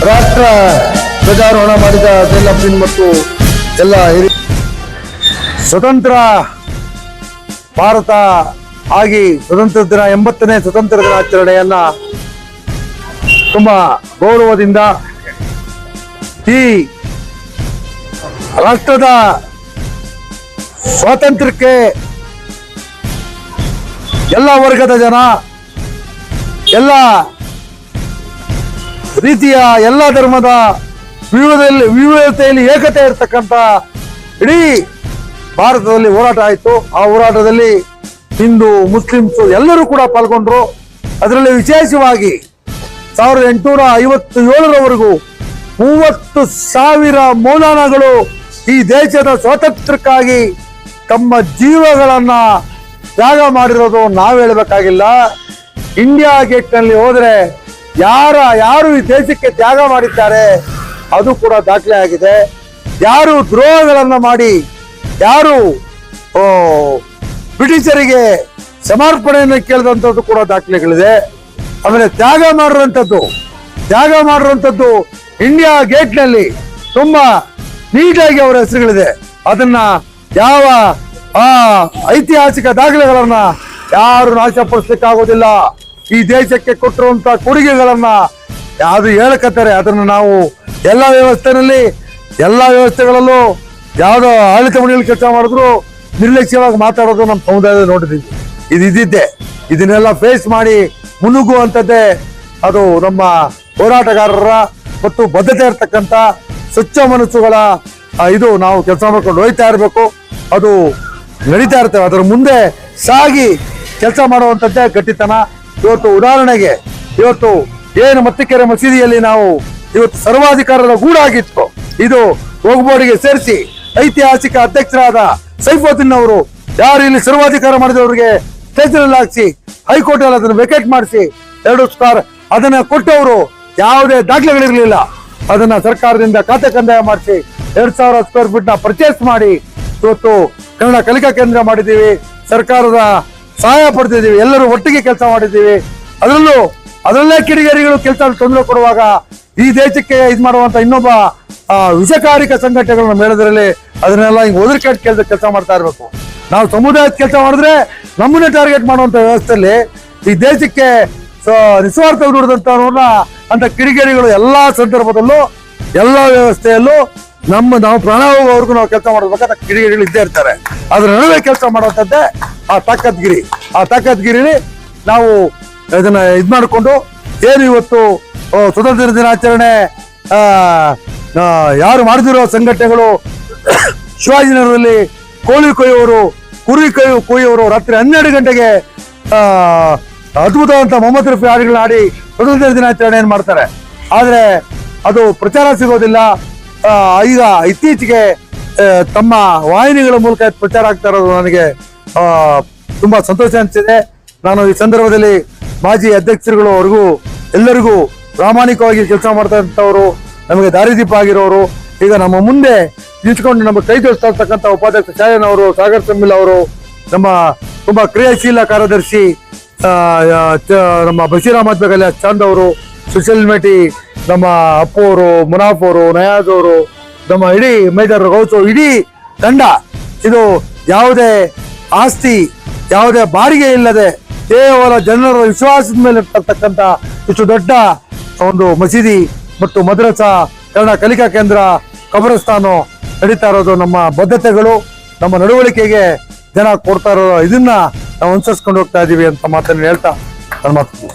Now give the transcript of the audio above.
ರಾಷ್ಟ್ರ ಧ್ವಜಾರೋಹಣ ಮಾಡಿದ ಜೈಲಬ್ದೀನ್ ಮತ್ತು ಎಲ್ಲ ಸ್ವತಂತ್ರ ಭಾರತ ಆಗಿ ಸ್ವತಂತ್ರ ದಿನ 80ನೇ ಸ್ವತಂತ್ರ ದಿನಾಚರಣೆಯನ್ನ ತುಂಬಾ ಗೌರವದಿಂದ ಈ ರಾಷ್ಟ್ರದ ಸ್ವಾತಂತ್ರ್ಯಕ್ಕೆ ಎಲ್ಲ ವರ್ಗದ ಜನ, ಎಲ್ಲ ರೀತಿಯ ಎಲ್ಲ ಧರ್ಮದ ವಿವಿಧತೆಯಲ್ಲಿ ಏಕತೆ ಇರತಕ್ಕಂಥ ಇಡೀ ಭಾರತದಲ್ಲಿ ಹೋರಾಟ ಆಯಿತು. ಆ ಹೋರಾಟದಲ್ಲಿ ಹಿಂದೂ ಮುಸ್ಲಿಮ್ಸ್ ಎಲ್ಲರೂ ಕೂಡ ಪಾಲ್ಗೊಂಡ್ರು. ಅದರಲ್ಲಿ ವಿಶೇಷವಾಗಿ 1857ರವರೆಗೂ 30,000 ಮೌಲಾನಾಗಳು ಈ ದೇಶದ ಸ್ವಾತಂತ್ರ್ಯಕ್ಕಾಗಿ ತಮ್ಮ ಜೀವಗಳನ್ನ ತ್ಯಾಗ ಮಾಡಿರೋದು ನಾವು ಹೇಳಬೇಕಾಗಿಲ್ಲ. ಇಂಡಿಯಾ ಗೇಟ್ ನಲ್ಲಿ ಹೋದ್ರೆ ಯಾರು ಈ ದೇಶಕ್ಕೆ ತ್ಯಾಗ ಮಾಡಿದ್ದಾರೆ ಅದು ಕೂಡ ದಾಖಲೆ ಆಗಿದೆ. ಯಾರು ದ್ರೋಹಗಳನ್ನ ಮಾಡಿ ಯಾರು ಬ್ರಿಟಿಷರಿಗೆ ಸಮರ್ಪಣೆಯನ್ನು ಕೇಳಿದಂಥದ್ದು ಕೂಡ ದಾಖಲೆಗಳಿದೆ. ಆಮೇಲೆ ತ್ಯಾಗ ಮಾಡಿರುವಂಥದ್ದು ಇಂಡಿಯಾ ಗೇಟ್ ನಲ್ಲಿ ತುಂಬಾ ನೀಟಾಗಿ ಅವರ ಹೆಸರುಗಳಿದೆ. ಅದನ್ನ ಯಾವ ಐತಿಹಾಸಿಕ ದಾಖಲೆಗಳನ್ನ ಯಾರು ನಾಶಪಡಿಸ್ಲಿಕ್ಕಾಗೋದಿಲ್ಲ. ಈ ದೇಶಕ್ಕೆ ಕೊಟ್ಟಿರುವಂತ ಕೊಡುಗೆಗಳನ್ನ ಯಾರು ಹೇಳಕತ್ತಾರೆ ಅದನ್ನ ನಾವು ಎಲ್ಲ ವ್ಯವಸ್ಥೆಗಳಲ್ಲೂ ಯಾವ್ದೋ ಆಡಳಿತ ಮಂಡಳಿ ಕೆಲಸ ಮಾಡಿದ್ರು ನಿರ್ಲಕ್ಷ್ಯವಾಗಿ ಮಾತಾಡೋದು ನಮ್ಮ ಸಮುದಾಯದಲ್ಲಿ ನೋಡಿದ್ದೀವಿ. ಇದಿದ್ದೆ ಇದನ್ನೆಲ್ಲ ಫೇಸ್ ಮಾಡಿ ಮುನ್ನುಗ್ಗುವಂಥದ್ದೇ ಅದು ನಮ್ಮ ಹೋರಾಟಗಾರರ ಮತ್ತು ಬದ್ಧತೆ ಇರತಕ್ಕಂಥ ಸ್ವಚ್ಛ ಮನಸ್ಸುಗಳ ಇದು ನಾವು ಕೆಲಸ ಮಾಡ್ಕೊಂಡು ಹೋಗ್ತಾ ಇರಬೇಕು. ಅದು ನಡೀತಾ ಇರ್ತೇವೆ. ಅದರ ಮುಂದೆ ಸಾಗಿ ಕೆಲಸ ಮಾಡುವಂಥದ್ದೇ ಗಟ್ಟಿತನ. ಇವತ್ತು ಉದಾಹರಣೆಗೆ ಏನು ಮತ್ತಿಕೆರೆ ಮಸೀದಿಯಲ್ಲಿ ನಾವು ಇವತ್ತು ಸರ್ವಾಧಿಕಾರದ ಗೂಡಾಗಿತ್ತು. ಇದು ಹೋಗ್ಬೋರ್ಡ್ಗೆ ಸೇರಿಸಿ ಐತಿಹಾಸಿಕ ಅಧ್ಯಕ್ಷರಾದ ಸೈಫುದ್ದೀನ್ ಅವರು ಯಾರು ಇಲ್ಲಿ ಸರ್ವಾಧಿಕಾರ ಮಾಡಿದವರಿಗೆ ಸ್ಟೇಷನ್ ಹಾಕಿಸಿ ಹೈಕೋರ್ಟ್ ಅಲ್ಲಿ ಅದನ್ನು ವೆಕೇಟ್ ಮಾಡಿಸಿ 2 ಸ್ಟಾರ್ ಅದನ್ನ ಕೊಟ್ಟವರು ಯಾವುದೇ ದಾಖಲೆಗಳಿರಲಿಲ್ಲ. ಅದನ್ನ ಸರ್ಕಾರದಿಂದ ಖಾತೆ ಕಂದಾಯ ಮಾಡಿಸಿ 2,000 ಸ್ಕ್ವೇರ್ ಫೀಟ್ ನ ಪರ್ಚೇಸ್ ಮಾಡಿ ಇವತ್ತು ಕನ್ನಡ ಕಲಿಕಾ ಕೇಂದ್ರ ಮಾಡಿದ್ದೀವಿ. ಸರ್ಕಾರದ ಸಹಾಯ ಪಡ್ತಿದ್ದೀವಿ. ಎಲ್ಲರೂ ಒಟ್ಟಿಗೆ ಕೆಲಸ ಮಾಡಿದ್ದೀವಿ. ಅದರಲ್ಲೇ ಕಿಡಿಗೇರಿಗಳು ಕೆಲಸ ತೊಂದರೆ ಕೊಡುವಾಗ ಈ ದೇಶಕ್ಕೆ ಇದು ಮಾಡುವಂತ ಇನ್ನೊಬ್ಬ ವಿಷಕಾರಿಕ ಸಂಘಟನೆಗಳನ್ನ ಮೇಳದ್ರಲ್ಲಿ ಅದನ್ನೆಲ್ಲ ಹಿಂಗ್ ಒದರಿಕೆ ಕೆಲಸ ಮಾಡ್ತಾ ಇರ್ಬೇಕು. ನಾವು ಸಮುದಾಯದ ಕೆಲಸ ಮಾಡಿದ್ರೆ ನಮ್ಮನ್ನೇ ಟಾರ್ಗೆಟ್ ಮಾಡುವಂತ ವ್ಯವಸ್ಥೆಯಲ್ಲಿ ಈ ದೇಶಕ್ಕೆ ನಿಸ್ವಾರ್ಥ ದುಡಿದಂತವ್ರನ್ನ ಅಂತ ಕಿಡಿಗೇರಿಗಳು ಎಲ್ಲಾ ಸಂದರ್ಭದಲ್ಲೂ ಎಲ್ಲ ವ್ಯವಸ್ಥೆಯಲ್ಲೂ ನಾವು ಪ್ರಾಣ ಹೋಗೋವರೆಗೂ ನಾವು ಕೆಲಸ ಮಾಡಬೇಕಾದ ಕಿಡಿಗೇರಿಗಳು ಇದ್ದೇ ಇರ್ತಾರೆ. ಅದ್ರ ನಡುವೆ ಕೆಲಸ ಮಾಡುವಂಥದ್ದೇ ಆ ತಾಕತ್ಗಿರಿ ನಾವು ಇದನ್ನ ಮಾಡಿಕೊಂಡು ಏನು ಇವತ್ತು ಸ್ವತಂತ್ರ ದಿನಾಚರಣೆ ಯಾರು ಮಾಡಿದಿರೋ ಸಂಘಟನೆಗಳು ಶಿವಾಜಿನಗರದಲ್ಲಿ ಕೋಳಿ ಕೊಯ್ಯೋರು, ಕುರಿ ಕೊಯ್ಯೋರು ರಾತ್ರಿ 12 ಗಂಟೆಗೆ ಅದ್ಭುತವಂತ ಮೊಹಮ್ಮದ್ ರಫಿ ಹಾಡುಗಳನ್ನ ಆಡಿ ಸ್ವತಂತ್ರ ದಿನಾಚರಣೆಯನ್ನು ಮಾಡ್ತಾರೆ. ಆದ್ರೆ ಅದು ಪ್ರಚಾರ ಸಿಗೋದಿಲ್ಲ. ಈಗ ಇತ್ತೀಚೆಗೆ ತಮ್ಮ ವಾಹಿನಿಗಳ ಮೂಲಕ ಪ್ರಚಾರ ಆಗ್ತಾ ಇರೋದು ನನಗೆ ತುಂಬಾ ಸಂತೋಷ ಅನಿಸಿದೆ. ನಾನು ಈ ಸಂದರ್ಭದಲ್ಲಿ ಮಾಜಿ ಅಧ್ಯಕ್ಷರುಗಳವರೆಗೂ ಎಲ್ಲರಿಗೂ ಪ್ರಾಮಾಣಿಕವಾಗಿ ಕೆಲಸ ಮಾಡ್ತಾ ಇರ್ತವರು, ನಮಗೆ ದಾರಿದೀಪ ಆಗಿರೋರು, ಈಗ ನಮ್ಮ ಮುಂದೆ ನಿಂತ್ಕೊಂಡು ನಮ್ಮ ಕೈ ಜೋಡಿಸ್ತಾ ಇರ್ತಕ್ಕಂಥ ಉಪಾಧ್ಯಕ್ಷ ಶಾಯನ್ ಅವರು, ಸಾಗರ್ ಸಮ್ಮಿಲ್ ಅವರು, ನಮ್ಮ ತುಂಬಾ ಕ್ರಿಯಾಶೀಲ ಕಾರ್ಯದರ್ಶಿ ನಮ್ಮ ಬಶೀರ್ ಅಹಮದ್ ಬೇಗಲಿ ಚಂದ್ ಅವರು, ಸುಶೀಲ್ ಮೇಟಿ, ನಮ್ಮ ಅಪ್ಪು ಅವರು, ಮುನಾಫ್ ಅವರು, ನಯಾಜ್ ಅವರು, ನಮ್ಮ ಇಡೀ ಮೇಜರ್ ಗೌಸು, ಇಡೀ ತಂಡ ಇದು ಯಾವುದೇ ಆಸ್ತಿ ಯಾವುದೇ ಬಾಡಿಗೆ ಇಲ್ಲದೆ ಕೇವಲ ಜನರ ವಿಶ್ವಾಸದ ಮೇಲೆ ಇರ್ತಕ್ಕಂಥ ಇಷ್ಟು ದೊಡ್ಡ ಒಂದು ಮಸೀದಿ ಮತ್ತು ಮದ್ರಸಾ ಕನ್ನಡ ಕಲಿಕಾ ಕೇಂದ್ರ ಕಬರಸ್ಥಾನ ನಡೀತಾ ಇರೋದು ನಮ್ಮ ಬದ್ಧತೆಗಳು, ನಮ್ಮ ನಡವಳಿಕೆಗೆ ಜನ ಕೊಡ್ತಾ ಇರೋ ಇದನ್ನ ನಾವು ಅನುಸರಿಸ್ಕೊಂಡು ಹೋಗ್ತಾ ಇದೀವಿ ಅಂತ ಮಾತನ್ನು ಹೇಳ್ತಾ ನನ್ನ ಮಾತು